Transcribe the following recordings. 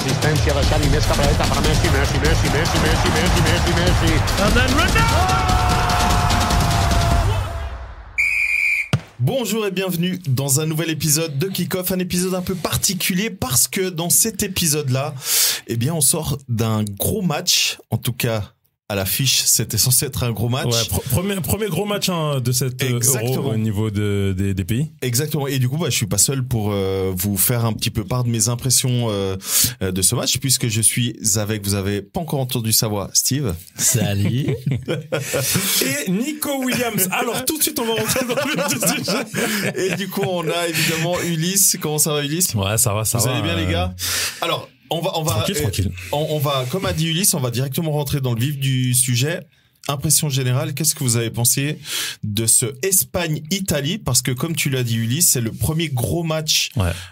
asistencia de Xavi, més cap a la dreta per Messi, and then Ronaldo! Bonjour et bienvenue dans un nouvel épisode de Kick-Off, un épisode un peu particulier parce que dans cet épisode-là, eh bien, on sort d'un gros match, en tout cas à l'affiche, c'était censé être un gros match. Ouais, premier gros match de cette Euro au niveau des pays. Exactement. Et du coup, je suis pas seul pour vous faire un petit peu part de mes impressions de ce match, puisque je suis avec, vous avez pas encore entendu sa voix, Steve. Salut. Et Nico Williams. Alors tout de suite, on va rentrer dans le sujet. Et du coup, on a évidemment Ulysse. Comment ça va, Ulysse? Ouais, ça va. Vous allez bien, les gars? Alors, tranquille. On va, comme a dit Ulysse, on va directement rentrer dans le vif du sujet. Impression générale, qu'est-ce que vous avez pensé de ce Espagne-Italie? Parce que comme tu l'as dit, Ulysse, c'est le premier gros match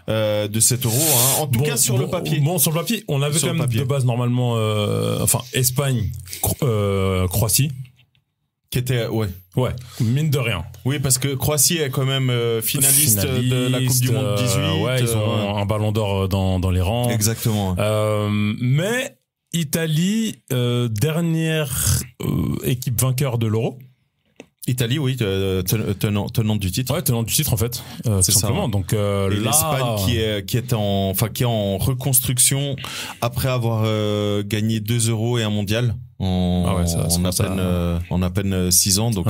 de cet Euro, hein. En tout cas sur le papier. Bon, sur le papier, on avait quand même de base normalement, Espagne, Croatie. Qui était, ouais, mine de rien. Oui, parce que Croatie est quand même finaliste de la Coupe du Monde 18. Ils ont un ballon d'or dans les rangs. Exactement. Mais Italie, dernière équipe vainqueur de l'Euro. Italie, oui, tenant du titre. Ouais, tenant du titre en fait. C'est simplement. Ça. Donc là, l'Espagne qui est en reconstruction après avoir gagné 2 euros et un mondial. En à peine 6 ans, donc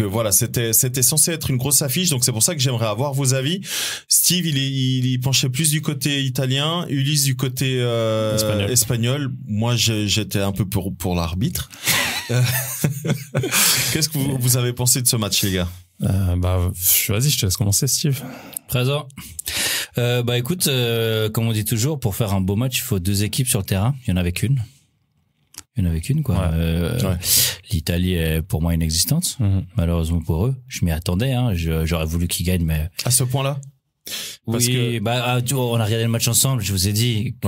voilà, c'était censé être une grosse affiche, donc c'est pour ça que j'aimerais avoir vos avis. Steve, il penchait plus du côté italien, Ulysse du côté espagnol. Moi, j'étais un peu pour l'arbitre. Qu'est-ce que vous avez pensé de ce match, les gars? Vas-y, je te laisse commencer, Steve. Présent. Écoute, comme on dit toujours, pour faire un beau match, il faut 2 équipes sur le terrain. Il y en avait qu'une. Quoi. L'Italie est pour moi inexistante. Malheureusement pour eux, je m'y attendais. J'aurais voulu qu'ils gagnent, mais à ce point-là. Parce que on a regardé le match ensemble. Je vous ai dit que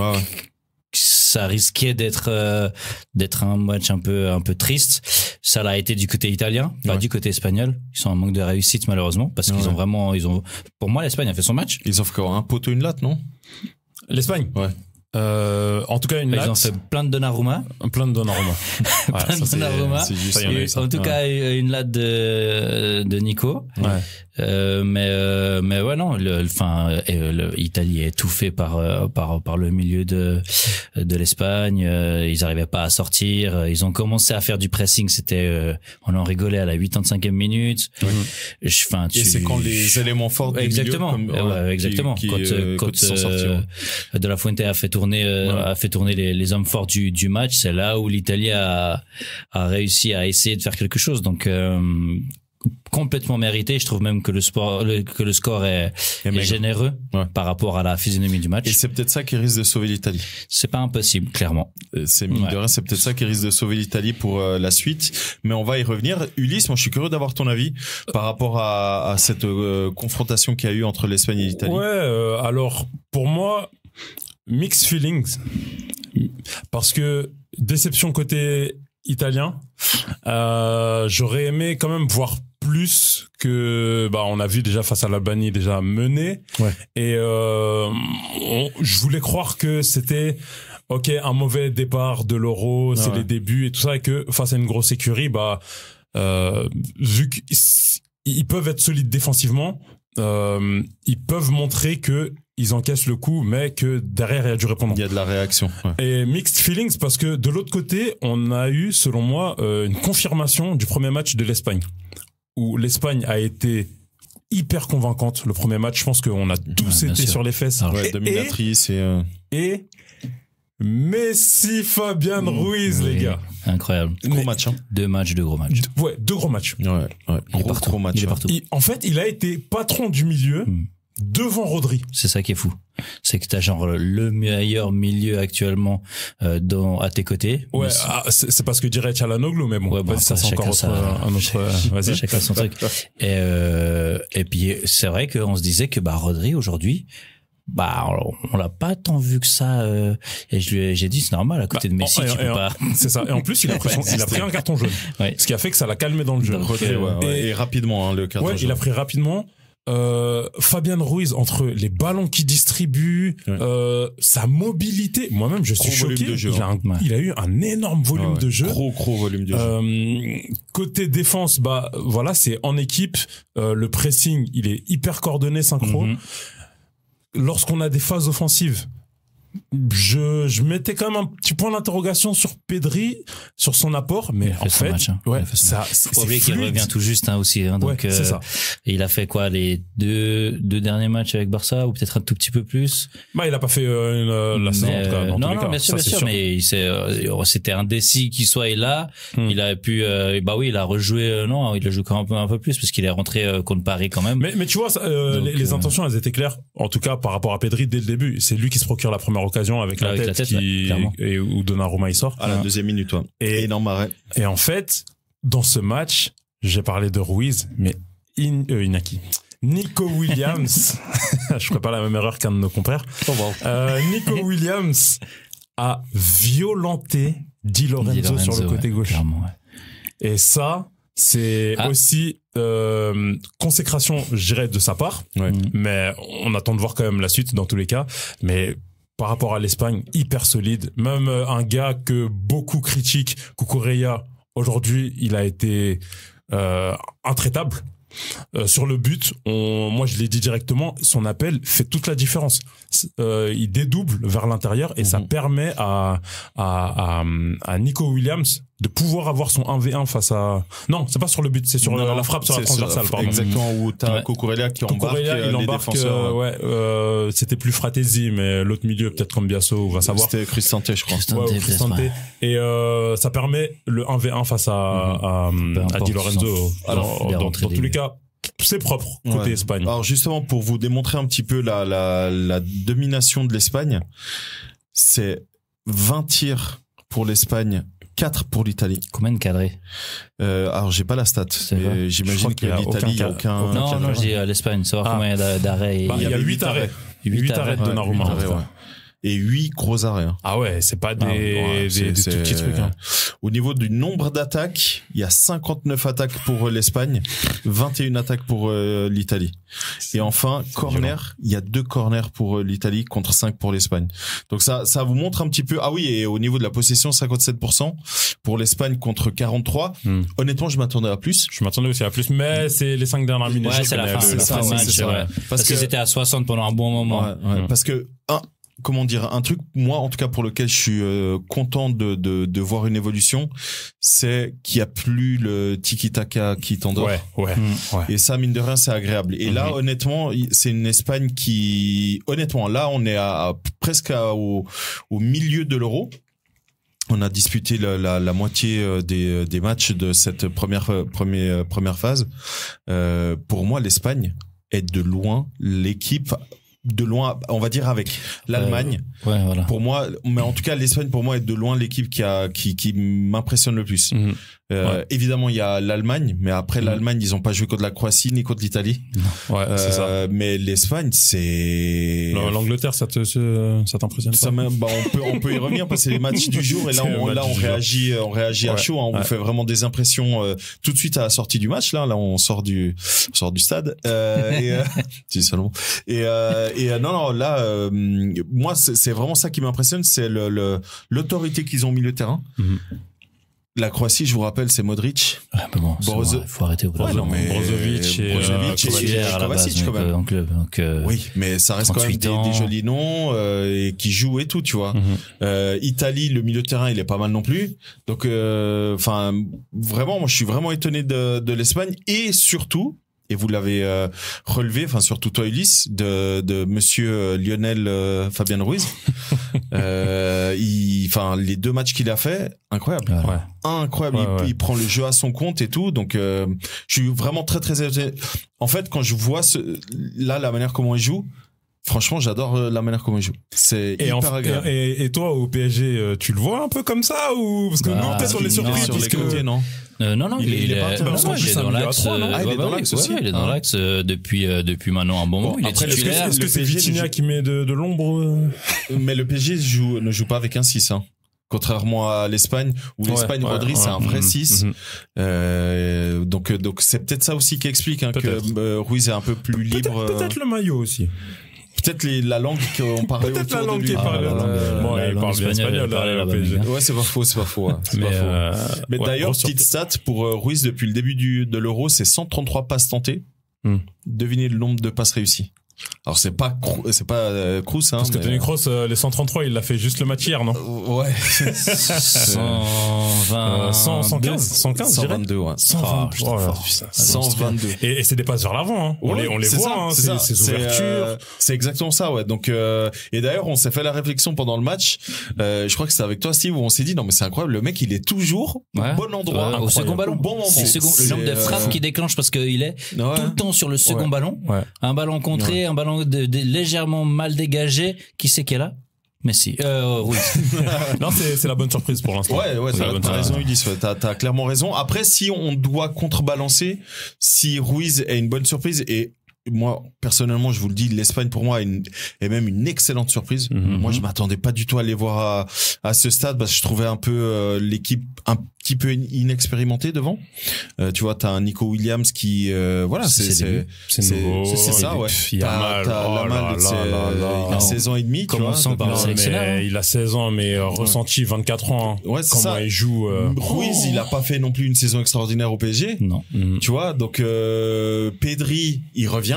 ça risquait d'être un match un peu triste. Ça l'a été du côté italien, pas du côté espagnol. Ils sont en manque de réussite malheureusement parce qu'ils ont pour moi l'Espagne a fait son match. Ils ont fait un poteau, une latte, non? L'Espagne. Ouais. En tout cas, une latte. Ils ont fait plein de Donnarumma. Plein de Donnarumma. En tout cas, une latte de Nico. Mais non, l'Italie est étouffée par le milieu de l'Espagne. Ils arrivaient pas à sortir. Ils ont commencé à faire du pressing. On en rigolait à la 85e minute. Et c'est quand les éléments forts du milieu, exactement. Quand De La Fuente a fait tourner les hommes forts du match, c'est là où l'Italie a réussi à essayer de faire quelque chose. Donc complètement mérité. Je trouve même que le score est généreux par rapport à la physionomie du match. Et c'est peut-être ça qui risque de sauver l'Italie. C'est pas impossible, clairement. C'est mine de rien, c'est peut-être ça qui risque de sauver l'Italie pour la suite. Mais on va y revenir. Ulysse, moi je suis curieux d'avoir ton avis par rapport à cette confrontation qu'il y a eu entre l'Espagne et l'Italie. Alors pour moi, mixed feelings. Parce que déception côté italien, j'aurais aimé quand même voir plus que on a vu déjà face à l'Albanie déjà mené et je voulais croire que c'était un mauvais départ de l'Euro, c'est les débuts et tout ça, et que face à une grosse écurie vu qu'ils peuvent être solides défensivement, ils peuvent montrer que ils encaissent le coup, mais que derrière il y a du répondant. Il y a de la réaction. Et mixed feelings parce que de l'autre côté, on a eu, selon moi, une confirmation du premier match de l'Espagne, où l'Espagne a été hyper convaincante. Le premier match, je pense qu'on a tous été sur les fesses. Dominatrice et Messi, Fabian Ruiz, les gars. Incroyable. Gros match, hein. 2 matchs, 2 gros matchs. 2 gros matchs. Il est partout. Il est partout. En fait, il a été patron du milieu devant Rodri. C'est ça qui est fou. C'est que t'as genre le meilleur milieu actuellement à tes côtés. C'est parce que dirait Çalhanoğlu, mais bon, ça c'est encore un autre. Vas-y, chacun son truc. Et puis c'est vrai qu'on se disait que Rodri aujourd'hui, on l'a pas tant vu que ça. Et j'ai dit c'est normal à côté de Messi, tu peux pas. C'est ça. Et en plus il a pris un carton jaune, ce qui a fait que ça l'a calmé dans le jeu. Et rapidement le carton jaune. Il a pris rapidement. Fabian Ruiz, entre les ballons qu'il distribue, sa mobilité, moi-même je suis choqué. Il a eu un énorme volume de jeu. Gros volume de jeu. Côté défense, voilà, c'est en équipe. Le pressing, il est hyper coordonné, synchro. Lorsqu'on a des phases offensives, je mettais quand même un petit point d'interrogation sur Pedri, sur son apport, mais en fait, c'est oublier qu'il revient tout juste aussi. Donc c'est ça. Et il a fait quoi, les deux derniers matchs avec Barça, ou peut-être un tout petit peu plus. Il a pas fait la saison en tout cas, dans tous les cas. Bien sûr, mais c'était indécis qu'il soit là. Il a pu, il a rejoué. Non, il a joué quand même un peu plus parce qu'il est rentré contre Paris quand même. Mais tu vois, les intentions, elles étaient claires. En tout cas, par rapport à Pedri dès le début, c'est lui qui se procure la première occasion avec la tête où Donnarumma il sort à la deuxième minute, et énorme arrêt. Et en fait, dans ce match, j'ai parlé de Ruiz, mais Inaki, Nico Williams, je ferai pas la même erreur qu'un de nos compères. Nico Williams a violenté Di Lorenzo sur le côté gauche. Et ça, c'est aussi consécration, je dirais, de sa part. Mais on attend de voir quand même la suite dans tous les cas. Mais par rapport à l'Espagne, hyper solide. Même un gars que beaucoup critiquent, Cucurella, aujourd'hui, il a été intraitable. Sur le but, moi je l'ai dit directement, son appel fait toute la différence. Il dédouble vers l'intérieur et ça permet à Nico Williams de pouvoir avoir son 1v1 face à... Non, c'est pas sur le but, c'est sur la frappe sur la transversale. Pardon. Exactement, où t'as Cucurella qui embarque les défenseurs. C'était plus Fratesi, mais l'autre milieu, peut-être comme Biasso, on va savoir. C'était Cristante, je crois. Cristante. Et ça permet le 1v1 face à Di Lorenzo. Alors, dans tous les cas, c'est propre côté Espagne. Alors justement, pour vous démontrer un petit peu la domination de l'Espagne, c'est 20 tirs pour l'Espagne, 4 pour l'Italie. Combien de cadrés? Alors j'ai pas la stat, mais j'imagine que l'Italie, il y a aucun. Non, je dis l'Espagne, savoir combien il y a d'arrêts. Il y a 8 arrêts. 8 arrêts de Donnarumma. Et 8 gros arrêts. Ah ouais, c'est pas des tout petits trucs. Au niveau du nombre d'attaques, il y a 59 attaques pour l'Espagne, 21 attaques pour l'Italie. Et enfin, corner, il y a 2 corners pour l'Italie contre 5 pour l'Espagne. Donc ça vous montre un petit peu. Ah oui, et au niveau de la possession, 57% pour l'Espagne contre 43. Honnêtement, je m'attendais à plus. Je m'attendais aussi à plus, mais c'est les 5 dernières minutes. Ouais, c'est la fin du match. Parce que c'était à 60 pendant un bon moment. Parce que comment dire, un truc, moi en tout cas pour lequel je suis content de voir une évolution, c'est qu'il y a plus le tiki-taka qui t'endort. Et ça, mine de rien, c'est agréable. Et là, honnêtement, c'est une Espagne qui, honnêtement, là, on est presque au milieu de l'Euro. On a disputé la moitié des matchs de cette première phase. Pour moi, l'Espagne est de loin l'équipe, on va dire, avec l'Allemagne. Pour moi, mais en tout cas, l'Espagne, pour moi, est de loin l'équipe qui m'impressionne le plus. Évidemment, il y a l'Allemagne, mais après l'Allemagne, ils ont pas joué contre la Croatie ni contre l'Italie. C'est ça. Mais l'Espagne, c'est... L'Angleterre, ça t'impressionne pas? On peut y revenir parce que c'est les matchs du jour et là, on réagit à chaud, hein. On vous fait vraiment des impressions, tout de suite à la sortie du match, là, on sort du stade, c'est seulement. Non, là, moi, c'est vraiment ça qui m'impressionne, c'est l'autorité qu'ils ont mis le terrain. La Croatie, je vous rappelle, c'est Modric. Il faut arrêter. Brozovic et Kovacic quand même. En club, oui, mais ça reste quand même des jolis noms et qui jouent et tout, tu vois. Italie, le milieu de terrain, il est pas mal non plus. Donc, vraiment, moi, je suis vraiment étonné de l'Espagne et surtout. Et vous l'avez relevé, enfin surtout toi Ulysse, de Monsieur Lionel Fabian Ruiz. Les 2 matchs qu'il a fait, incroyable. Incroyable. Il prend le jeu à son compte et tout. Donc je suis vraiment très très étonné. En fait, quand je vois la manière comment il joue, franchement, j'adore la manière comment il joue. C'est hyper agréable. Et toi, au PSG, tu le vois un peu comme ça ou parce que nous, peut-être on est surpris sur les côtés, non? Non, il est dans l'axe. Il est dans l'axe depuis maintenant un bon moment. Il est titulaire. Est-ce que c'est Vitinha qui met de l'ombre? Mais le PSG ne joue pas avec un 6, hein. Contrairement à l'Espagne, où l'Espagne, Rodri, c'est un vrai 6. Donc c'est peut-être ça aussi qui explique que Ruiz est un peu plus libre. Peut-être le maillot aussi. Peut-être la langue qu'on parlait peut-être autour la langue de lui. Qui parlait. Bon, il parle bien espagnol là. Ouais, c'est pas faux. Mais d'ailleurs, petite stat pour Ruiz depuis le début de l'Euro, c'est 133 passes tentées. Devinez le nombre de passes réussies. Alors c'est pas Kroos parce que Toni Kroos les 133 il l'a fait juste le match hier non ouais 120 115 122 ouais 122 et c'est des passes vers l'avant hein. on les voit ces ouvertures c'est exactement ça ouais donc et d'ailleurs on s'est fait la réflexion pendant le match je crois que c'était avec toi Steve où on s'est dit non mais c'est incroyable le mec il est toujours au bon endroit au second ballon au bon moment c'est le nombre de frappes qui déclenche parce qu'il est tout le temps sur le second ballon un ballon contré un ballon légèrement mal dégagé qui c'est qui est là Messi Ruiz. Non c'est la bonne surprise pour l'instant t'as raison Ulysse t'as clairement raison après si on doit contrebalancer si Ruiz est une bonne surprise et moi personnellement je vous le dis l'Espagne pour moi est même une excellente surprise moi je m'attendais pas du tout à les voir à ce stade parce que je trouvais un peu l'équipe un petit peu inexpérimentée devant tu vois t'as un Nico Williams qui voilà c'est nouveau c'est ça ouais il a il a 16 ans et demi tu vois il a 16 ans mais ressenti 24 ans ouais c'est comment ça il joue Ruiz il a pas fait non plus une saison extraordinaire au PSG non tu vois donc Pedri il revient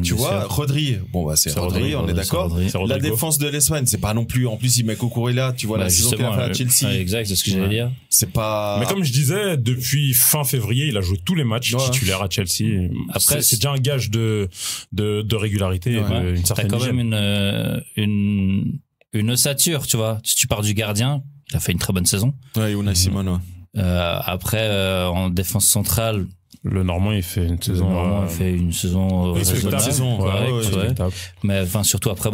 tu vois Rodri bon bah c'est Rodri on est d'accord la défense de l'Espagne c'est pas non plus en plus il met Cucurella tu vois la saison qu'il a fait à Chelsea exact c'est ce que j'allais dire c'est pas mais comme je disais depuis fin février il a joué tous les matchs titulaires à Chelsea après c'est déjà un gage de régularité une certaine t'as quand même une ossature tu vois si tu pars du gardien il a fait une très bonne saison Unai Simon après en défense centrale le Normand il fait une saison raisonnable mais enfin surtout après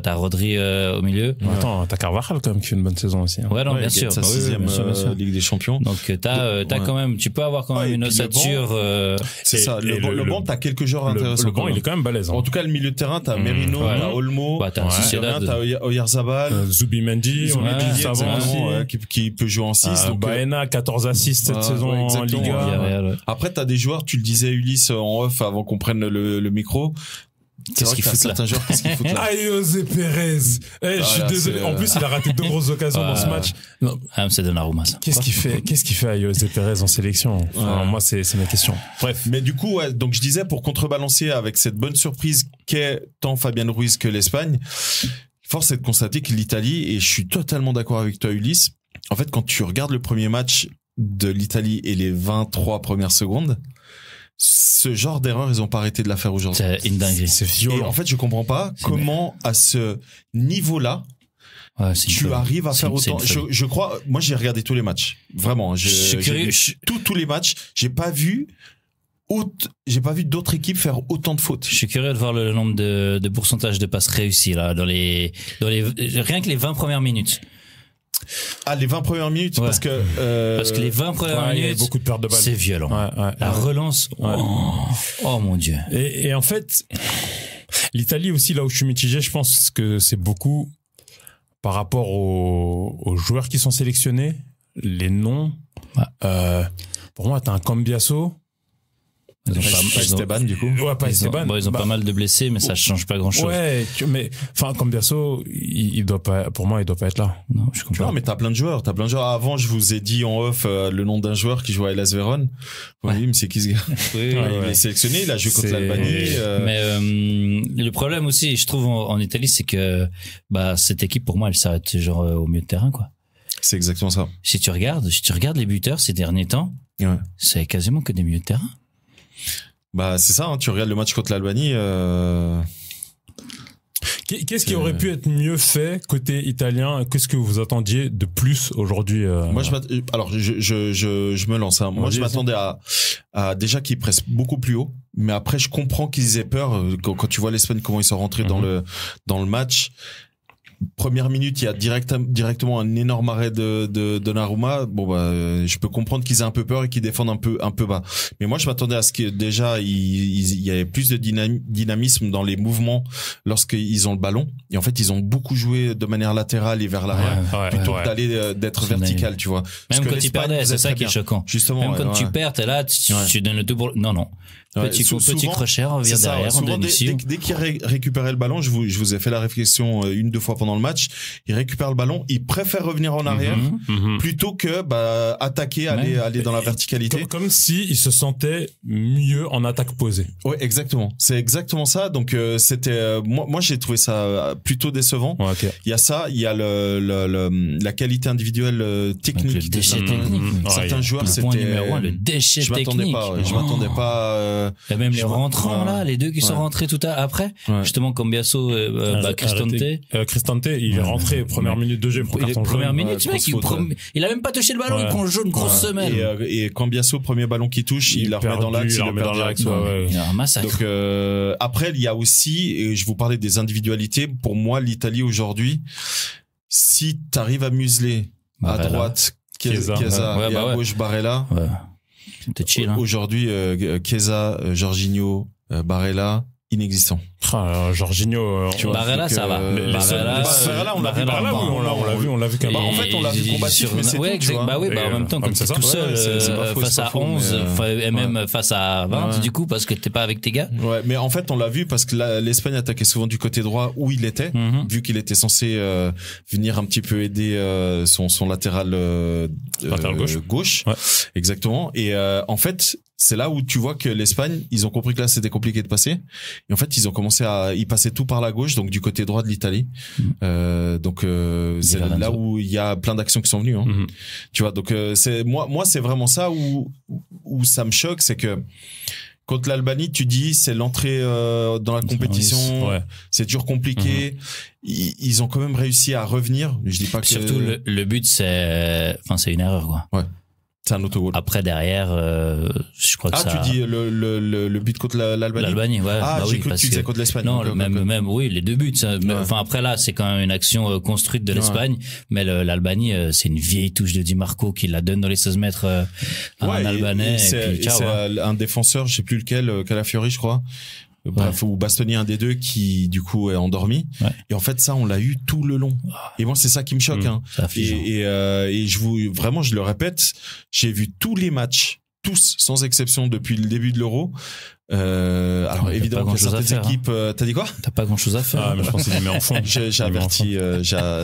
t'as Rodri au milieu attends t'as Carvajal quand même qui fait une bonne saison aussi ouais non bien sûr sa 6e Ligue des Champions donc t'as quand même tu peux avoir quand même une ossature c'est ça le banc t'as quelques joueurs intéressants le banc il est quand même balèze en tout cas le milieu de terrain t'as Merino t'as Olmo t'as Oyarzabal Zubimendi qui peut jouer en 6 Baena 14 assists cette saison en Liga après t'as des joueurs, tu le disais Ulysse en off avant qu'on prenne le micro. Qu'est-ce qu'il fout là qu'est-ce qu'il fout là José Pérez. Je suis désolé. En plus, il a raté 2 grosses occasions dans ce match. Non. C'est Donnarumma, ça. Qu'est-ce qu'il fait à José Pérez en sélection? Moi, c'est ma question. Bref. Mais du coup, donc je disais, pour contrebalancer avec cette bonne surprise qu'est tant Fabian Ruiz que l'Espagne, force est de constater que l'Italie, et je suis totalement d'accord avec toi Ulysse, en fait, quand tu regardes le premier match de l'Italie et les 23 premières secondes, ce genre d'erreur, ils ont pas arrêté de la faire aujourd'hui. C'est une dinguerie. C'est violent. Et en fait, je comprends pas comment, à ce niveau-là, tu arrives à faire autant. Je crois, moi, j'ai regardé tous les matchs. Vraiment. Tous les matchs. J'ai pas vu d'autres équipes faire autant de fautes. Je suis curieux de voir le nombre de pourcentage de passes réussies, là, dans les, rien que les 20 premières minutes. Ah, les 20 premières minutes, parce que les 20 premières minutes, il y a beaucoup de pertes de balles. C'est violent. La relance. Oh mon Dieu. Et en fait, l'Italie aussi, là où je suis mitigé, je pense que c'est beaucoup par rapport aux joueurs qui sont sélectionnés, les noms. Pour moi, t'as un Cambiasso. Pas Esteban, du coup. Ouais, pas Esteban. Ils ont pas mal de blessés, mais ça change pas grand chose. Ouais, mais, enfin, Cambiasso, il doit pas, pour moi, il doit pas être là. Non, je comprends. Non, mais t'as plein de joueurs. Avant, je vous ai dit en off, le nom d'un joueur qui joue à Hellas Vérone. Oui, mais c'est qui ce gars? Oui, il est sélectionné, il a joué contre l'Albanie. Mais, le problème aussi, je trouve, en Italie, c'est que, cette équipe, pour moi, elle s'arrête genre au milieu de terrain, quoi. C'est exactement ça. Si tu regardes les buteurs ces derniers temps, c'est quasiment que des milieux de terrain. C'est ça, hein, tu regardes le match contre l'Albanie. Qu'est-ce qui aurait pu être mieux fait côté italien? Qu'est-ce que vous attendiez de plus aujourd'hui? Moi, je me lance. Hein. Moi, je m'attendais à déjà qu'ils pressent beaucoup plus haut. Mais après, je comprends qu'ils aient peur quand tu vois l'Espagne comment ils sont rentrés dans le match. Première minute, il y a directement un énorme arrêt de Donnarumma. Bon je peux comprendre qu'ils aient un peu peur et qu'ils défendent un peu bas. Mais moi je m'attendais à ce que déjà il y avait plus de dynamisme dans les mouvements lorsqu'ils ont le ballon. Et en fait ils ont beaucoup joué de manière latérale et vers l'arrière plutôt que d'être vertical, tu vois. Même quand ils perdaient, c'est ça qui est choquant. Justement. Même quand tu perds, t'es là, tu donnes le tout pour. Non. Petit crochet revient derrière, on donne ici. Dès qu'il récupérait le ballon, je vous ai fait la réflexion 1-2 fois pendant le match, il récupère le ballon, il préfère revenir en arrière plutôt que attaquer, aller dans la verticalité. Comme si il se sentait mieux en attaque posée. Ouais, exactement. C'est exactement ça. Donc c'était moi j'ai trouvé ça plutôt décevant. Ouais, okay. Il y a ça, il y a la qualité individuelle technique. Donc, le déchet technique. Certains joueurs, c'était point numéro 1, le déchet technique. Je m'attendais pas. Il y a même les rentrants là, les deux qui sont rentrés tout après. Justement, Cambiasso, Cristante, il est rentré première minute de jeu, première minute, mec, il a même pas touché le ballon, il prend jaune, grosse semaine. Et Cambiasso, premier ballon qui touche, il le remet dans l'axe, il le perd direct. Il y a un massacre. Donc après, il y a aussi, et je vous parlais des individualités. Pour moi, l'Italie aujourd'hui, si t'arrives à museler à droite Chiesa et à gauche Barella. C'était chill, hein. Aujourd'hui, Chiesa, Jorginho, Barella, inexistant. Jorginho, Barella, ça va. Barella, on l'a vu. On l'a vu quand même. En fait, on l'a vu combatif, mais c'est tout, tu vois. Bah oui, en même temps, comme t'es tout seul, face à 11, et même face à 20, du coup, parce que t'es pas avec tes gars. Ouais, mais en fait, on l'a vu parce que l'Espagne attaquait souvent du côté droit où il était, vu qu'il était censé venir un petit peu aider son latéral gauche. Ouais. Exactement. Et en fait, c'est là où tu vois que l'Espagne, ils ont compris que là c'était compliqué de passer. Et en fait, ils ont commencé ils passaient tout par la gauche, donc du côté droit de l'Italie. Donc c'est là où il y a plein d'actions qui sont venues. Hein. Tu vois, donc c'est moi c'est vraiment ça où ça me choque, c'est que contre l'Albanie, tu dis c'est l'entrée dans la compétition, c'est toujours compliqué. Ils ont quand même réussi à revenir. Je dis pas que surtout le but c'est une erreur quoi. Ouais. C'est un autogol. Après derrière, je crois que ça. Ah, tu dis le but contre l'Albanie. L'Albanie, ouais. Ah, j'ai cru que tu disais contre l'Espagne. Non, même, oui, les deux buts. Enfin, après là, c'est quand même une action construite de l'Espagne, mais l'Albanie, c'est une vieille touche de Di Marco qui la donne dans les 16 mètres à un Albanais. Et c'est un défenseur, je sais plus lequel, Calafiori, je crois. Bref, ou Bastoni, un des deux qui du coup est endormi. Et en fait ça on l'a eu tout le long. Et moi c'est ça qui me choque. Et je le répète, j'ai vu tous les matchs, tous sans exception depuis le début de l'Euro. Alors évidemment que certaines équipes, t'as dit quoi? T'as pas grand chose à faire. Ah, mais je pense qu'il met en fond. J'ai averti,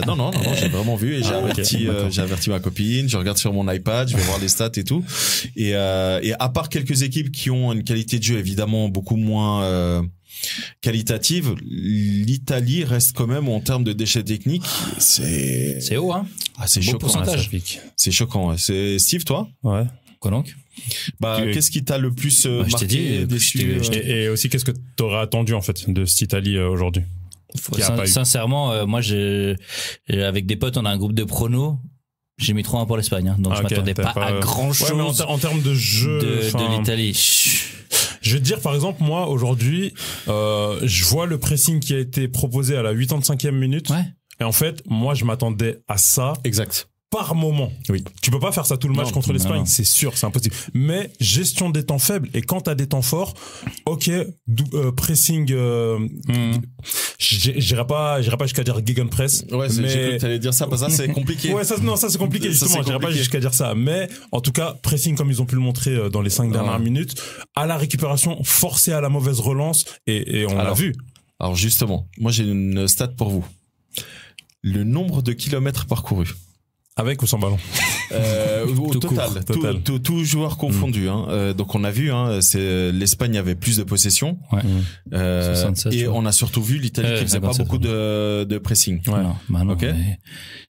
non, j'ai vraiment vu et j'ai averti ma copine. Je regarde sur mon iPad, je vais voir les stats et tout. Et à part quelques équipes qui ont une qualité de jeu évidemment beaucoup moins qualitative, l'Italie reste quand même en termes de déchets techniques, c'est haut, hein. Ah, c'est choquant. Pourcentage. C'est choquant. C'est Steve, toi? Ouais. Quoi donc? Qu'est-ce qui t'a le plus marqué, déçu? Et aussi, qu'est-ce que t'aurais attendu, en fait, de cette Italie aujourd'hui? Sincèrement, moi, avec des potes, on a un groupe de pronos. J'ai mis 3-1 pour l'Espagne, hein, donc je m'attendais pas à grand chose. Ouais, en termes de jeu. De l'Italie. Je vais te dire, par exemple, moi, aujourd'hui, je vois le pressing qui a été proposé à la 85e minute. Ouais. Et en fait, moi, je m'attendais à ça. Exact. Par moment. Oui. Tu peux pas faire ça tout le match contre l'Espagne, c'est sûr, c'est impossible. Mais gestion des temps faibles, et quand t'as des temps forts, ok, pressing, j'irai pas jusqu'à dire gegenpress. Ouais, mais j'ai cru que t'allais dire ça, parce que ça c'est compliqué. Ouais, ça c'est compliqué, justement, j'irai pas jusqu'à dire ça. Mais, en tout cas, pressing comme ils ont pu le montrer dans les 5 dernières minutes, à la récupération, forcé à la mauvaise relance, et on l'a vu. Alors justement, moi j'ai une stat pour vous. Le nombre de kilomètres parcourus. Avec ou sans ballon? Au total. Tout joueur confondu. Hein. Donc on a vu, hein, l'Espagne avait plus de possession. Ouais. 67, et on a surtout vu l'Italie qui faisait pas beaucoup de pressing. Ouais. Non, okay.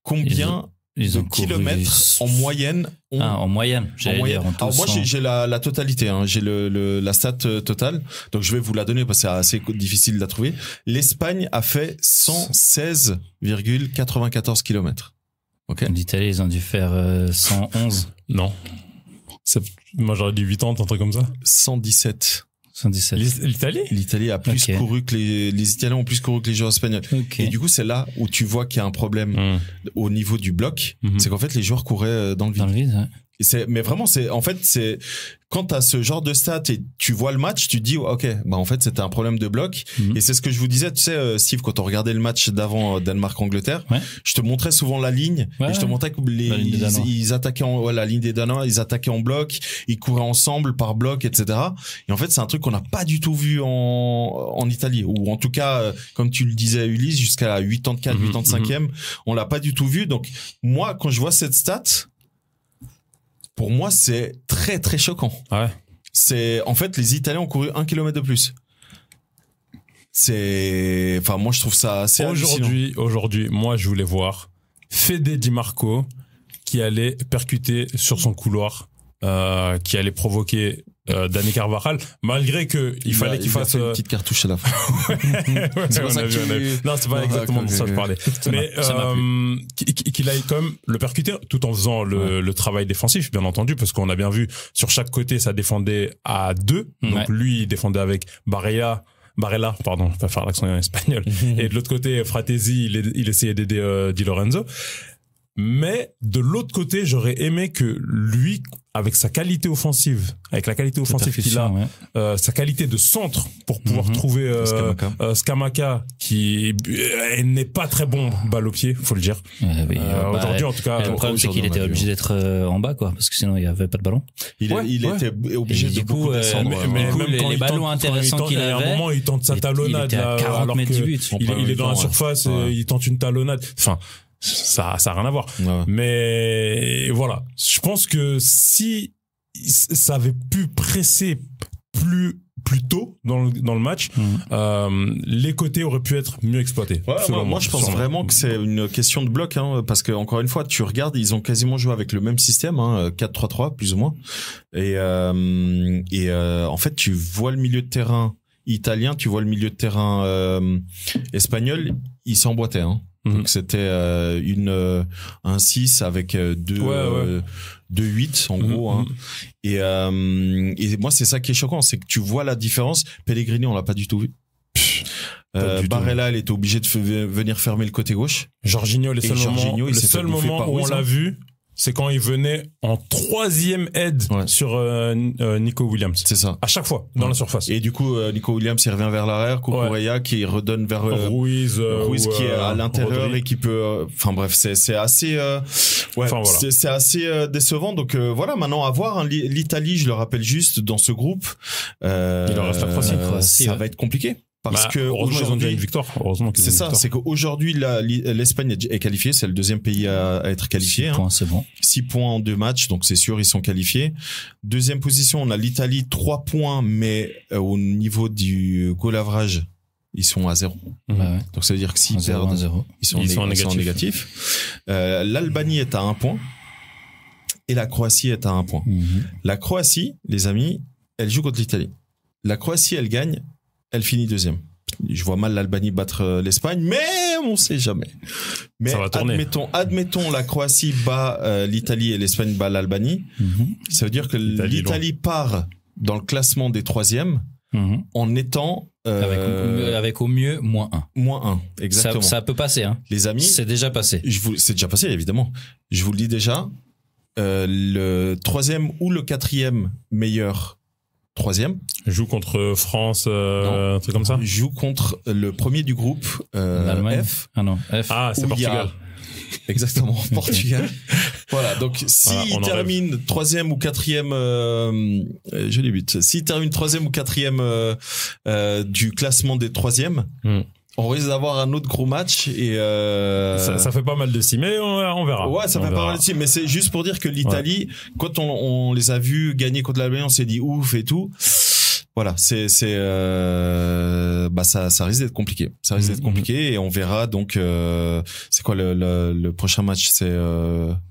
Combien de kilomètres en moyenne en moyenne. Alors moi j'ai la totalité, hein. J'ai la stat totale. Donc je vais vous la donner parce que c'est assez difficile de la trouver. L'Espagne a fait 116,94 kilomètres. Okay. L'Italie, ils ont dû faire 111. Non. Moi, j'aurais dit 80, un truc comme ça. 117. 117. L'Italie a plus couru que les Italiens ont plus couru que les joueurs espagnols. Et du coup, c'est là où tu vois qu'il y a un problème au niveau du bloc. C'est qu'en fait, les joueurs couraient dans le vide. Dans le vide, ouais. Mais vraiment, c'est quand t'as ce genre de stats et tu vois le match, tu te dis ok, bah en fait c'était un problème de bloc. Et c'est ce que je vous disais, tu sais, Steve, quand on regardait le match d'avant Danemark-Angleterre, je te montrais souvent la ligne et je te montrais que ils attaquaient la ligne des Danois, ils attaquaient en bloc, ils couraient ensemble par bloc, etc. Et en fait, c'est un truc qu'on n'a pas du tout vu en Italie, ou en tout cas, comme tu le disais, Ulysse, jusqu'à la 84, 85e, on l'a pas du tout vu. Donc moi, quand je vois cette stat, pour moi, c'est très, très choquant. Ouais. C'est, en fait, les Italiens ont couru 1 kilomètre de plus. Enfin, moi, je trouve ça assez Aujourd'hui, moi, je voulais voir Fede Di Marco qui allait percuter sur son couloir, qui allait provoquer Dani Carvajal, malgré que il fallait qu'il fasse une petite cartouche à la fin. C'est on a vu. Non, c'est pas exactement de ça que je parlais. Mais qu'il aille quand même le percuter tout en faisant le travail défensif, bien entendu, parce qu'on a bien vu sur chaque côté ça défendait à 2. Donc lui il défendait avec Barella, pardon, je vais pas faire l'accent espagnol. Et de l'autre côté, Fratesi, il essayait d'aider Di Lorenzo. Mais de l'autre côté, j'aurais aimé que lui, avec sa qualité offensive, avec la qualité offensive qu'il a, sa qualité de centre pour pouvoir trouver Scamacca, qui n'est pas très bon balle au pied, faut le dire. Aujourd'hui, en tout cas, le problème c'est qu'il était obligé d'être en bas, quoi, parce que sinon il y avait pas de ballon. Il était obligé de beaucoup descendre. Mais même les ballons intéressants qu'il avait, à un moment, il tente sa talonnade, alors qu'il est dans la surface, il tente une talonnade. Enfin. Ça a rien à voir. Mais voilà. Je pense que si ça avait pu presser plus tôt dans le match, les côtés auraient pu être mieux exploités. Moi, je pense vraiment que c'est une question de bloc, parce que encore une fois, tu regardes, ils ont quasiment joué avec le même système, 4-3-3 plus ou moins. Et en fait, tu vois le milieu de terrain italien, tu vois le milieu de terrain espagnol, ils s'emboîtaient. Donc c'était un 6 avec deux 8 en gros. Et moi c'est ça qui est choquant, c'est que tu vois la différence. Pellegrini on l'a pas du tout vu. Barella, elle était obligée de venir fermer le côté gauche. Jorginho, le seul moment où on l'a vu, c'est quand il venait en 3e aide sur Nico Williams. C'est ça. À chaque fois, dans la surface. Et du coup, Nico Williams, il revient vers l'arrière, Cucurella qui redonne vers Ruiz qui est à l'intérieur Rodri. Et qui peut... Enfin bref, c'est assez... c'est assez décevant. Donc voilà, maintenant à voir. L'Italie, je le rappelle juste, dans ce groupe, il leur reste la Croatie. Ça va être compliqué. Parce que heureusement ils ont déjà une victoire. C'est ça, c'est qu'aujourd'hui l'Espagne est qualifiée, c'est le deuxième pays à être qualifié. 6 points, c'est bon. 6 points en 2 matchs, donc c'est sûr ils sont qualifiés. Deuxième position, on a l'Italie 3 points, mais au niveau du goal average, ils sont à 0. Donc ça veut dire que s'ils perdent, ils sont en négatif. L'Albanie est à 1 point et la Croatie est à 1 point. La Croatie, les amis, elle joue contre l'Italie. La Croatie, elle gagne. Elle finit 2e. Je vois mal l'Albanie battre l'Espagne, mais on sait jamais. Mais ça va tourner. Admettons la Croatie bat l'Italie et l'Espagne bat l'Albanie. Ça veut dire que l'Italie part dans le classement des 3e en étant avec au mieux -1. -1, exactement. Ça peut passer, les amis. C'est déjà passé. C'est déjà passé, évidemment. Je vous le dis déjà. Le 3e ou le 4e meilleur 3e. Joue contre France, un truc comme ça. Joue contre le premier du groupe, F. Ah, c'est Portugal. Exactement, Portugal. Voilà, donc s'il termine 3e ou 4e, je débute. S'il termine 3e ou 4e du classement des 3e, on risque d'avoir un autre gros match et ça fait pas mal de 6, mais on verra. Ouais, ça fait pas mal de 6, mais c'est juste pour dire que l'Italie, quand on les a vus gagner contre l'Albanie, on s'est dit ouf et tout. Voilà, ça risque d'être compliqué. Ça risque d'être compliqué et on verra donc c'est quoi le prochain match, c'est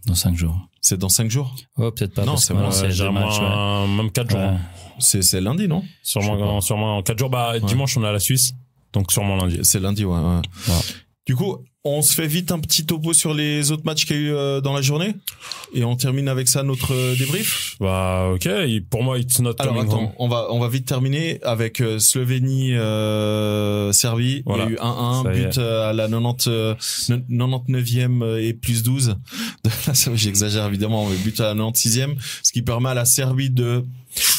dans 5 jours. C'est dans 5 jours? Oh, peut-être pas. Non, c'est même 4 jours. C'est lundi, non? Sûrement en 4 jours. Dimanche on a la Suisse. Donc sûrement lundi. C'est lundi, ouais. Du coup, On se fait vite un petit topo sur les autres matchs qu'il y a eu dans la journée et on termine avec ça notre débrief. Bah ok, pour moi it's not coming home. On va vite terminer avec Slovénie Serbie. Voilà. Il y a eu 1-1 but à la 99e et plus 12. J'exagère évidemment, mais but à la 96e, ce qui permet à la Serbie de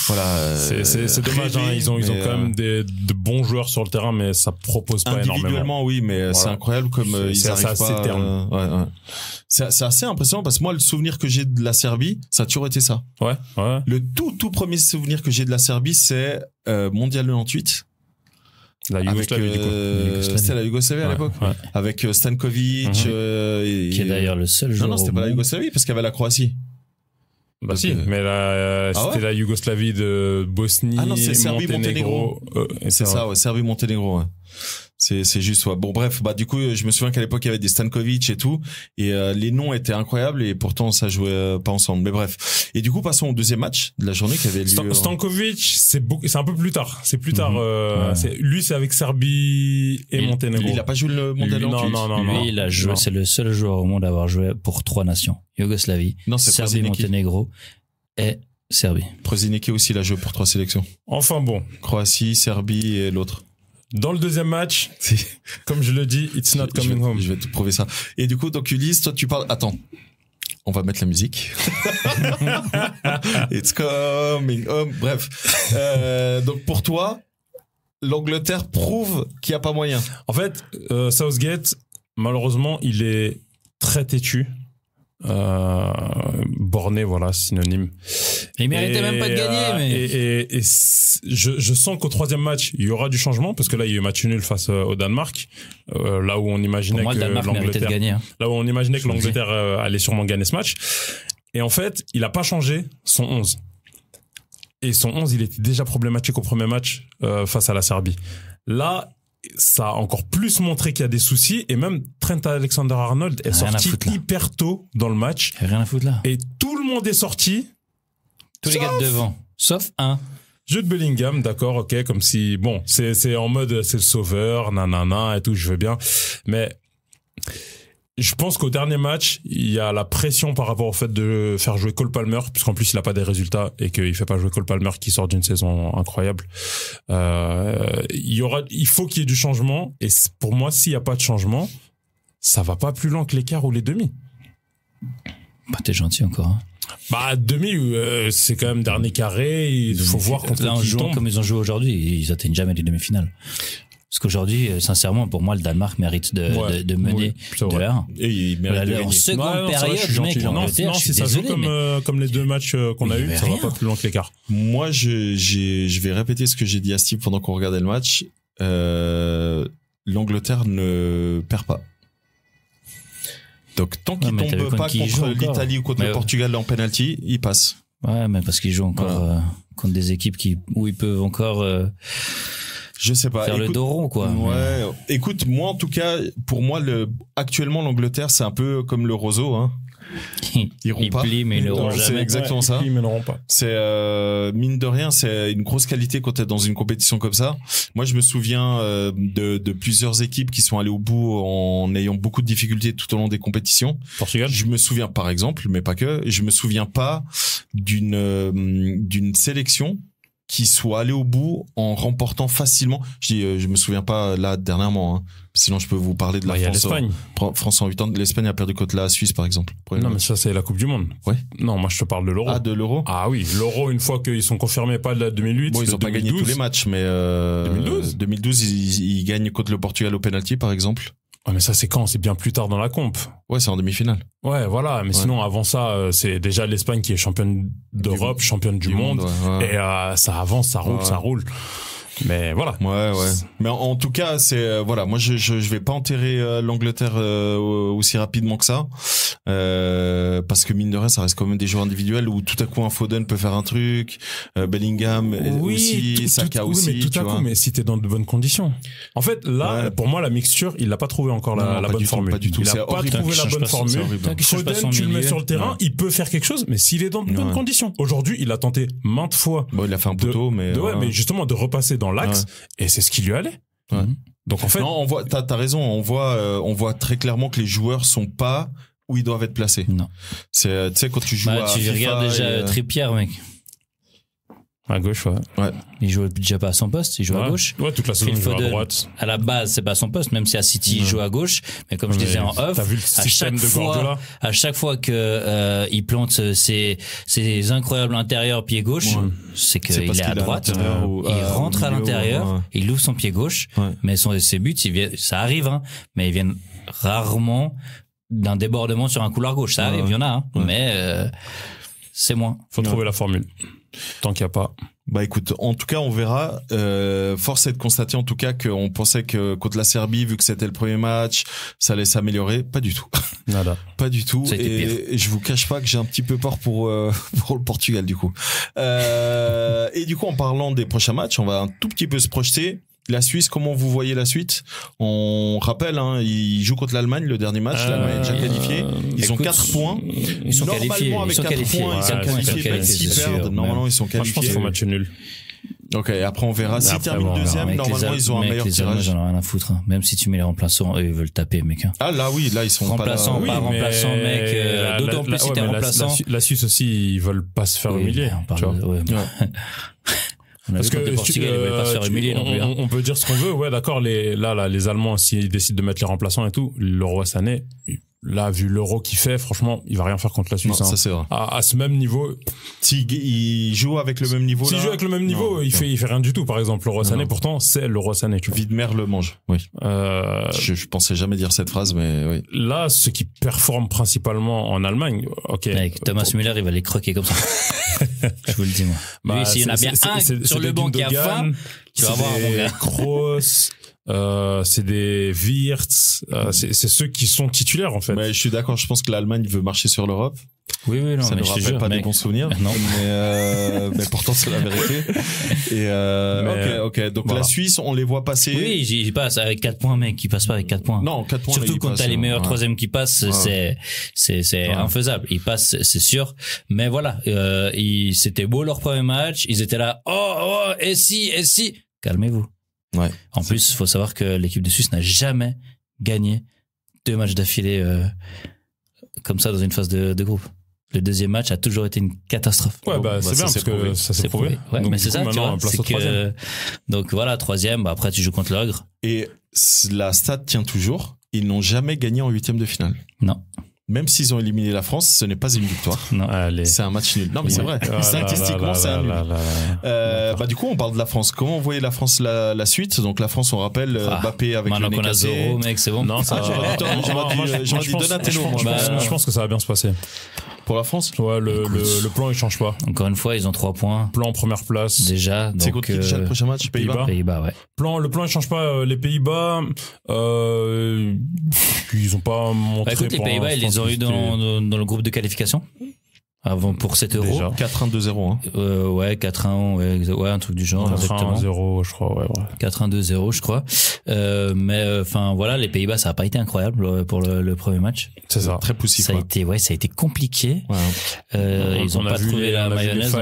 voilà. C'est dommage, hein, ils ont quand même de bons joueurs sur le terrain, mais ça propose pas énormément. Individuellement, oui, mais voilà. C'est incroyable comme ils arrivent pas. Ouais. C'est assez impressionnant parce que moi, le souvenir que j'ai de la Serbie, ça a toujours été ça. Ouais. Le tout premier souvenir que j'ai de la Serbie, c'est Mondial 98. La Yougoslavie, du coup. C'était la Yougoslavie à l'époque. Ouais. Avec Stankovic. Qui est d'ailleurs le seul joueur. Non, c'était pas la Yougoslavie parce qu'il y avait la Croatie. Bah si, mais c'était la Yougoslavie de Bosnie, ah non, c'est Serbie-Monténégro. C'est ça, ouais, Serbie-Monténégro, ouais. C'est juste, ouais. Bon, bref, bah, du coup, je me souviens qu'à l'époque, il y avait des Stankovic et tout, et les noms étaient incroyables, et pourtant, ça jouait pas ensemble. Mais bref. Et du coup, passons au deuxième match de la journée qui avait lieu. Stankovic, c'est un peu plus tard. C'est plus tard, lui, c'est avec Serbie et Monténégro. Il a pas joué le Mondial. Non. Lui, il a joué, c'est le seul joueur au monde à avoir joué pour 3 nations. Yougoslavie, Serbie, Monténégro et Serbie. Prozineki aussi, il a joué pour 3 sélections. Enfin bon. Croatie, Serbie et l'autre. Dans le deuxième match, comme je le dis, it's not coming home. Je vais te prouver ça. Et du coup, donc Ulysse, toi tu parles... Attends, on va mettre la musique. It's coming home. Bref. Donc pour toi, l'Angleterre prouve qu'il n'y a pas moyen. En fait, Southgate, malheureusement, il est très têtu. Borné, voilà, synonyme. Il méritait même pas de gagner, mais. Et je sens qu'au troisième match, il y aura du changement, parce que là, il y a eu match nul face au Danemark, là où on imaginait que l'Angleterre, là où on imaginait que l'Angleterre allait sûrement gagner ce match. Et en fait, il a pas changé son 11. Et son 11, il était déjà problématique au premier match, face à la Serbie. Là, ça a encore plus montré qu'il y a des soucis, et même Trent Alexander-Arnold est sorti hyper tôt dans le match. Rien à foutre là. Et tout le monde est sorti. Tous les gars de devant. Sauf un. Jude Bellingham, d'accord, ok, comme si, bon, c'est en mode, c'est le sauveur, nanana, et tout, je veux bien. Mais, je pense qu'au dernier match, il y a la pression par rapport au fait de faire jouer Cole Palmer, puisqu'en plus il a pas des résultats et qu'il fait pas jouer Cole Palmer qui sort d'une saison incroyable. Il faut qu'il y ait du changement, et pour moi, s'il y a pas de changement, ça va pas plus loin que l'écart ou les demi. Bah, t'es gentil encore, hein. Bah, demi, c'est quand même dernier carré, il faut voir contre qui tombe. Comme ils ont joué aujourd'hui, ils atteignent jamais les demi-finales. Parce qu'aujourd'hui, sincèrement, pour moi, le Danemark mérite de mener de 1. Et il mérite de gagner. En seconde période, mec, non, si ça joue comme les deux matchs qu'on a eu, ça va pas plus loin que l'écart. Moi, je vais répéter ce que j'ai dit à Steve pendant qu'on regardait le match. L'Angleterre ne perd pas. Donc, tant qu'il tombe pas contre l'Italie ou contre le Portugal en penalty, il passe. Ouais, mais parce qu'ils jouent encore contre des équipes où ils peuvent encore... je sais pas. Faire le dos rond, quoi. Ouais. Écoute, moi, en tout cas, pour moi, actuellement, l'Angleterre, c'est un peu comme le roseau, hein. Ils plient, mais ils ne l'auront jamais. C'est exactement ça. Ils ne l'auront pas. C'est, mine de rien, c'est une grosse qualité quand t'es dans une compétition comme ça. Moi, je me souviens, de plusieurs équipes qui sont allées au bout en ayant beaucoup de difficultés tout au long des compétitions. Portugal. Je me souviens, par exemple, mais pas que, je me souviens pas d'une sélection qui soit allé au bout en remportant facilement. Je me souviens pas là dernièrement, hein. Sinon je peux vous parler de la France. L'Espagne. France en 8 ans, l'Espagne a perdu contre la Suisse par exemple. Non, mais ça c'est la Coupe du Monde. Ouais. Non, moi je te parle de l'Euro. Ah, de l'Euro. Ah oui, l'Euro, une fois qu'ils sont confirmés, pas de la 2008. Bon, ils ont pas gagné tous les matchs, mais 2012 ils gagnent contre le Portugal au penalty par exemple. Ouais, mais ça c'est quand? C'est bien plus tard dans la comp. Ouais, c'est en demi-finale. Ouais, voilà. Mais sinon, avant ça, c'est déjà l'Espagne qui est championne d'Europe, championne du monde. Ouais. Et ça avance, ça roule, ça roule. Mais voilà. Ouais. Mais en tout cas, c'est voilà. Moi, je vais pas enterrer l'Angleterre aussi rapidement que ça, parce que mine de rien, ça reste quand même des joueurs individuels où tout à coup un Foden peut faire un truc, Bellingham aussi, Saka aussi. Oui, mais tout à coup, mais si t'es dans de bonnes conditions. En fait, là, pour moi, la mixture, il l'a pas trouvé encore la bonne formule. Pas du tout. Il a pas trouvé la bonne formule. Foden, tu le mets sur le terrain, il peut faire quelque chose, mais s'il est dans de bonnes conditions. Aujourd'hui, il a tenté maintes fois. Bon, il a fait un poteau, mais mais justement de repasser dans l'axe, et c'est ce qui lui allait. Ouais. Donc en fait, non, t'as raison, on voit très clairement que les joueurs sont pas où ils doivent être placés. Non. C'est, tu sais, quand tu joues à tu FIFA, regardes déjà Trippier, mec. à gauche, ouais. Il joue déjà pas à son poste, il joue à gauche. Ouais, toute la saison, il joue à droite. À la base, c'est pas son poste, même si à City, il joue à gauche. Mais comme je disais en off, t'as vu le système de Guardiola? À chaque fois que, il plante ses incroyables intérieurs pied gauche, c'est qu'il est à droite. Il rentre à l'intérieur, il ouvre son pied gauche. Mais ses buts, ça arrive, hein. Mais ils viennent rarement d'un débordement sur un couloir gauche. Ça arrive, il y en a, hein. Mais, c'est moins. Faut trouver la formule. Tant qu'il n'y a pas. Bah écoute, en tout cas on verra. Force est de constater en tout cas qu'on pensait que contre la Serbie, vu que c'était le premier match, ça allait s'améliorer. Pas du tout. Nada. Pas du tout. Et je vous cache pas que j'ai un petit peu peur pour le Portugal du coup. Et du coup en parlant des prochains matchs, on va un tout petit peu se projeter. La Suisse, comment vous voyez la suite? On rappelle, hein, ils jouent contre l'Allemagne le dernier match. L'Allemagne est déjà qualifiée. Ils ont 4 points. Ils sont qualifiés. Normalement, avec 4 points, ils sont qualifiés. Même s'ils perdent, normalement, ils sont qualifiés. Je pense qu'il faut match nul. Ok, après on verra. S'ils terminent deuxième, normalement ils ont un meilleur tirage. J'en ai rien à foutre. Hein. Même si tu mets les remplaçants, eux ils veulent taper, mec. Hein. Ah là oui, là ils sont remplaçants, pas remplaçants, mec. D'autant plus si t'es remplaçant. La Suisse aussi, ils veulent pas se faire humilier. Parce que le Portugal, ils veulent pas se faire humilier non plus. On peut dire ce qu'on veut, ouais, d'accord. Les Allemands, s'ils décident de mettre les remplaçants et tout, l'Euro cette année, là, vu l'Euro qu'il fait, franchement, il va rien faire contre la Suisse. Non, ça c'est vrai. À ce même niveau. S'il joue avec le même niveau, s'il joue avec le même niveau, il fait rien du tout. Par exemple, l'Euro cette année, pourtant, c'est l'Euro cette année, tu vois. Widmer le mange. Oui. Je pensais jamais dire cette phrase, mais oui. Là, ce qui performe principalement en Allemagne, ok. Avec Thomas Müller, il va les croquer comme ça. Je vous le dis, moi. Lui, s'il y en a bien un sur le banc qui a faim, tu vas voir, mon gars. Kroos. C'est des Wirtz, c'est ceux qui sont titulaires en fait. Mais je suis d'accord, je pense que l'Allemagne veut marcher sur l'Europe. Oui, non, ça ne rappelle pas des bons souvenirs. Non. Mais pourtant c'est la vérité. Et ok. Donc voilà. La Suisse, on les voit passer. Oui, j'y passe avec 4 points, mec, qui passe pas avec 4 points. Non, 4 points. Surtout quand t'as les meilleurs troisièmes qui passent, c'est infaisable. Ils passent, c'est sûr. Mais voilà, c'était beau leur premier match. Ils étaient là, et si. Calmez-vous. Ouais. En plus, faut savoir que l'équipe de Suisse n'a jamais gagné 2 matchs d'affilée comme ça dans une phase de groupe. Le deuxième match a toujours été une catastrophe. Ouais, c'est bien parce que ça s'est prouvé. Ouais, donc, mais c'est ça, tu vois, c'est que donc voilà, troisième, après tu joues contre l'Ogre. Et la stat tient toujours. Ils n'ont jamais gagné en 8e de finale. Non. Même s'ils ont éliminé la France, ce n'est pas une victoire. Non. Allez. C'est un match nul. Non, mais c'est vrai. Statistiquement, c'est un nul. Bah, du coup, on parle de la France. Comment vous voyez la France la suite? Donc, la France, on rappelle, Mbappé avec le nez cassé. Maintenant qu'on a 0, mec, c'est bon. Non, ça j'aurais dit Donatello. Je pense que ça va bien se passer. Pour la France? Ouais, le plan, il change pas. Encore une fois, ils ont 3 points. Plan première place. Déjà. C'est contre qui déjà le prochain match? Pays-Bas, ouais. Le plan, il change pas. Les Pays-Bas, ils ont pas montré. Écoute, les Pays-Bas, ils les ont eu dans le groupe de qualification. Avant pour 7 euros. Déjà. 4-1-2-0, hein. Ouais, 4-1, ouais, un truc du genre. 4-1-0, je crois, ouais. 4-1-2-0, je crois. Mais, enfin, voilà, les Pays-Bas, ça a pas été incroyable pour le premier match. C'est ça. Très poussif. Ça a été complié. Ouais. Ils ont pas trouvé la mayonnaise.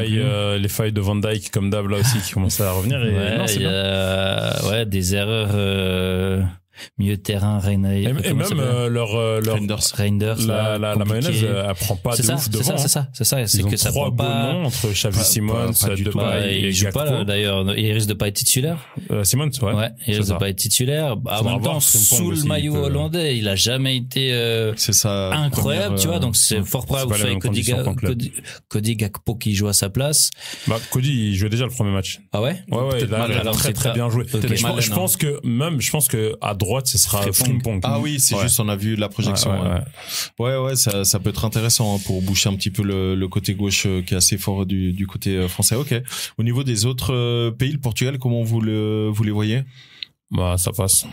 Les failles de Van Dijk, comme d'hab, là aussi, qui commençaient à revenir. Ouais, des erreurs, milieu de terrain, Reinders. Et même leur Reinders, la mayonnaise, elle prend pas de ouf devant. C'est ça. C'est que ça prend pas. Entre Xavi Simons, Depay et il joue pas, d'ailleurs. Il risque de pas être titulaire. Simons, ouais. Ouais, il risque de pas être titulaire. En même temps, sous le maillot hollandais, il a jamais été, incroyable, tu vois. Donc c'est fort probable que ce soit Cody Gakpo qui joue à sa place. Bah, Cody, il jouait déjà le premier match. Ah ouais? Ouais, il a très bien joué. Je pense que à droite, ce sera Frimpong. Ah oui, c'est juste, on a vu la projection. Ouais, ça peut être intéressant pour boucher un petit peu le côté gauche qui est assez fort du côté français. Ok. Au niveau des autres pays, le Portugal, comment vous les voyez? Bah, ça passe.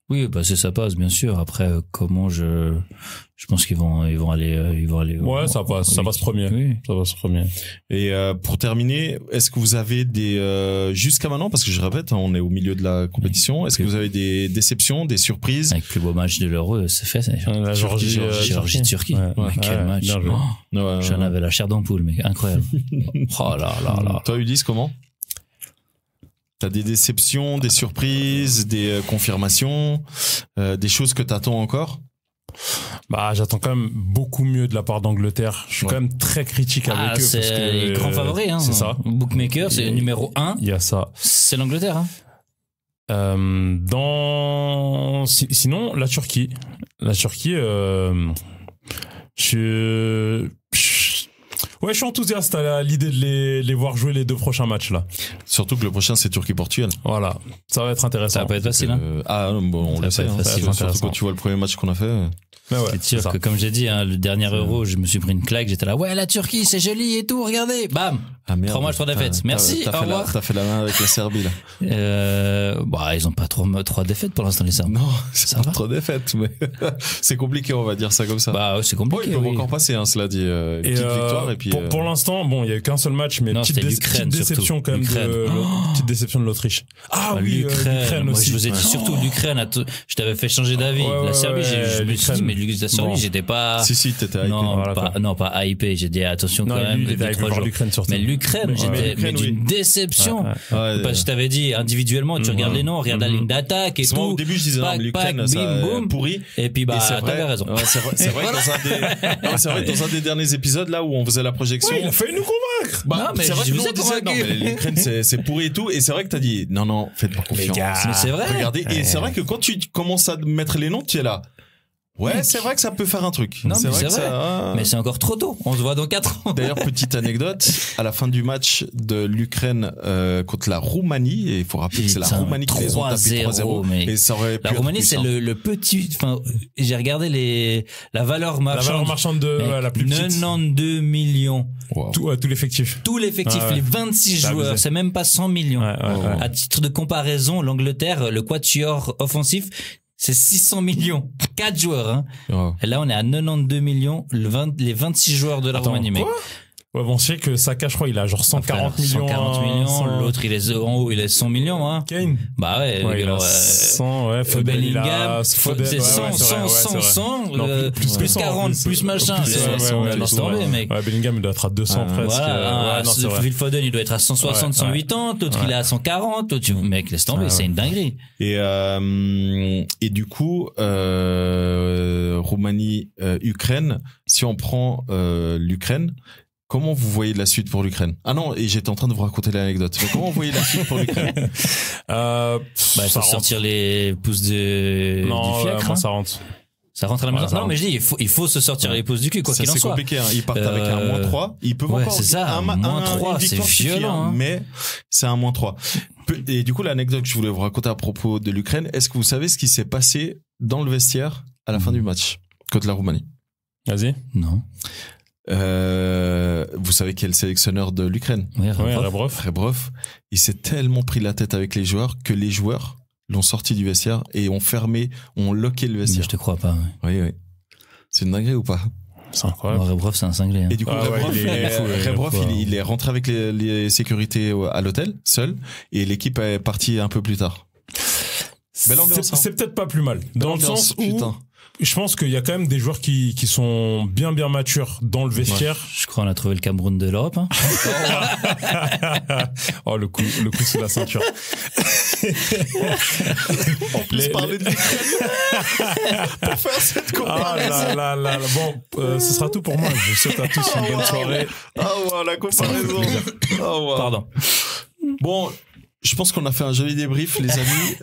Oui, ça passe, bien sûr. Après, comment je pense qu'ils vont aller. Ouais, ça passe premier. Oui. Ça passe premier. Et pour terminer, est-ce que vous avez jusqu'à maintenant, parce que je répète, hein, on est au milieu de la compétition, est-ce que vous avez des déceptions, des surprises? Avec le plus beau match de l'Euro, c'est fait. La Géorgie-Turquie. Ouais. Quel match! J'en avais la chair d'ampoule, mec, incroyable. Oh là là là. Toi, Ulysse, comment? T'as des déceptions, des surprises, des confirmations, des choses que t'attends encore? Bah, j'attends quand même beaucoup mieux de la part d'Angleterre. Je suis quand même très critique avec eux. C'est parce que les grands favoris, hein. C'est ça. Bookmaker, c'est le numéro 1. Il y a ça. C'est l'Angleterre, hein. Sinon, la Turquie. La Turquie, je suis enthousiaste à l'idée de les voir jouer les 2 prochains matchs là. Surtout que le prochain c'est Turquie-Portugal. Voilà, ça va être intéressant. Ça va pas être facile. On le sait. Surtout quand tu vois le premier match qu'on a fait. Ouais, c'est sûr que comme j'ai dit, le dernier Euro, je me suis pris une claque. J'étais là, ouais, la Turquie, c'est joli et tout. Regardez, bam. 3 matchs, 3 défaites. Merci. Au revoir. T'as fait la main avec la Serbie là. Ils ont pas 3 défaites pour l'instant les Serbes. Non, c'est pas 3 défaites, mais c'est compliqué, on va dire ça comme ça. Bah, c'est compliqué. Ils peuvent encore passer, cela dit. Une petite victoire et puis. Pour l'instant, bon, il y a eu qu'un seul match, mais petite déception quand même petite déception de l'Autriche. Ah oui, l'Ukraine aussi. Moi, je vous ai dit surtout l'Ukraine. Je t'avais fait changer d'avis. La Serbie, je me suis dit, mais la Serbie, j'étais pas. Si, t'étais hypé. Non, pas hypé. J'ai dit attention quand même. Mais l'Ukraine, j'étais d'une déception. Parce que je t'avais dit individuellement, tu regardes les noms, regarde la ligne d'attaque et tout. Au début, je disais non, l'Ukraine, ça pourri. Et puis t'avais raison. C'est vrai que dans un des derniers épisodes là où on faisait la projection, il a failli nous convaincre. Non, mais c'est vrai que nous on disait non, mais l'Ukraine c'est pourri et tout. Et c'est vrai que t'as dit non, faites pas confiance. Mais c'est vrai. Regardez. Et c'est vrai que quand tu commences à mettre les noms, tu es là. Ouais, c'est vrai que ça peut faire un truc. Non, mais c'est vrai. Mais c'est encore trop tôt. On se voit dans 4 ans. D'ailleurs, petite anecdote, à la fin du match de l'Ukraine contre la Roumanie, et il faut rappeler que c'est la Roumanie qui les ont tapé 3-0. Mais et ça aurait pu la Roumanie, c'est le petit, j'ai regardé la valeur marchande de la plus petite. 92 millions. Wow. Tout l'effectif. Tout l'effectif, les 26 joueurs, c'est même pas 100 millions. À titre de comparaison, l'Angleterre, le quatuor offensif, c'est 600 millions. 4 joueurs, hein. Oh. Et là, on est à 92 millions, les 26 joueurs de la Roumanie, mec. Ouais, bon, c'est que Saka, je crois, il a genre 140 millions. 140 millions. L'autre, il est en haut, il est 100 millions, hein. Kane. Bah ouais. Il a 100, Bellingham, c'est 100, plus 40, plus machin. Laisse tomber, mec. Ouais, Bellingham, il doit être à 200 presque. Voilà. Phil Foden, il doit être à 160, 180. L'autre, il est à 140. Mec, laisse tomber, c'est une dinguerie. Et du coup, Roumanie, Ukraine, si on prend l'Ukraine, comment vous voyez la suite pour l'Ukraine? Ah non, et j'étais en train de vous raconter l'anecdote. Mais comment vous voyez la suite pour l'Ukraine? Il faut sortir les pouces du fiacre. Ça rentre. Ça rentre à la maison. Non, mais je dis, il faut se sortir les pouces du cul, quoi qu'il en soit. C'est compliqué, hein. Ils partent avec un -3. Ils peuvent encore. C'est ça, un -3, c'est violent, hein. Mais c'est un -3. Et du coup, l'anecdote que je voulais vous raconter à propos de l'Ukraine, est-ce que vous savez ce qui s'est passé dans le vestiaire à la fin du match contre la Roumanie? Vas-y. Non. Vous savez qui est le sélectionneur de l'Ukraine? Oui, Rebrov. Il s'est tellement pris la tête avec les joueurs que les joueurs l'ont sorti du vestiaire et ont loqué le vestiaire. Mais je te crois pas. Oui. C'est une dinguerie ou pas? C'est incroyable. Rebrov, c'est un cinglé. Hein. Et du coup, Rebrov, il est rentré avec les sécurités à l'hôtel, seul, et l'équipe est partie un peu plus tard. Belle ambiance, hein. C'est peut-être pas plus mal. Dans le sens où, je pense qu'il y a quand même des joueurs qui sont bien matures dans le vestiaire. Ouais. Je crois qu'on a trouvé le Cameroun de l'Europe, hein. Oh, le coup sous la ceinture. En plus, parler de pour faire cette comparaison. Bon, ce sera tout pour moi. Je vous souhaite à tous une bonne soirée. La comparaison. Pardon. Bon, je pense qu'on a fait un joli débrief, les amis.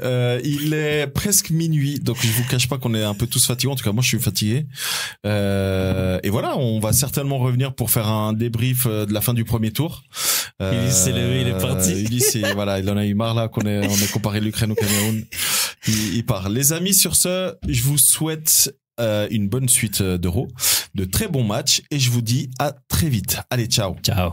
Il est presque minuit, donc je vous cache pas qu'on est un peu tous fatigués. En tout cas, moi, je suis fatigué. Et voilà, on va certainement revenir pour faire un débrief de la fin du premier tour. Ulysse s'est levé, il est parti. Ulysse, voilà, il en a eu marre là on ait comparé l'Ukraine au Cameroun. Il part. Les amis, sur ce, je vous souhaite une bonne suite d'Euro, de très bons matchs, et je vous dis à très vite. Allez, ciao. Ciao.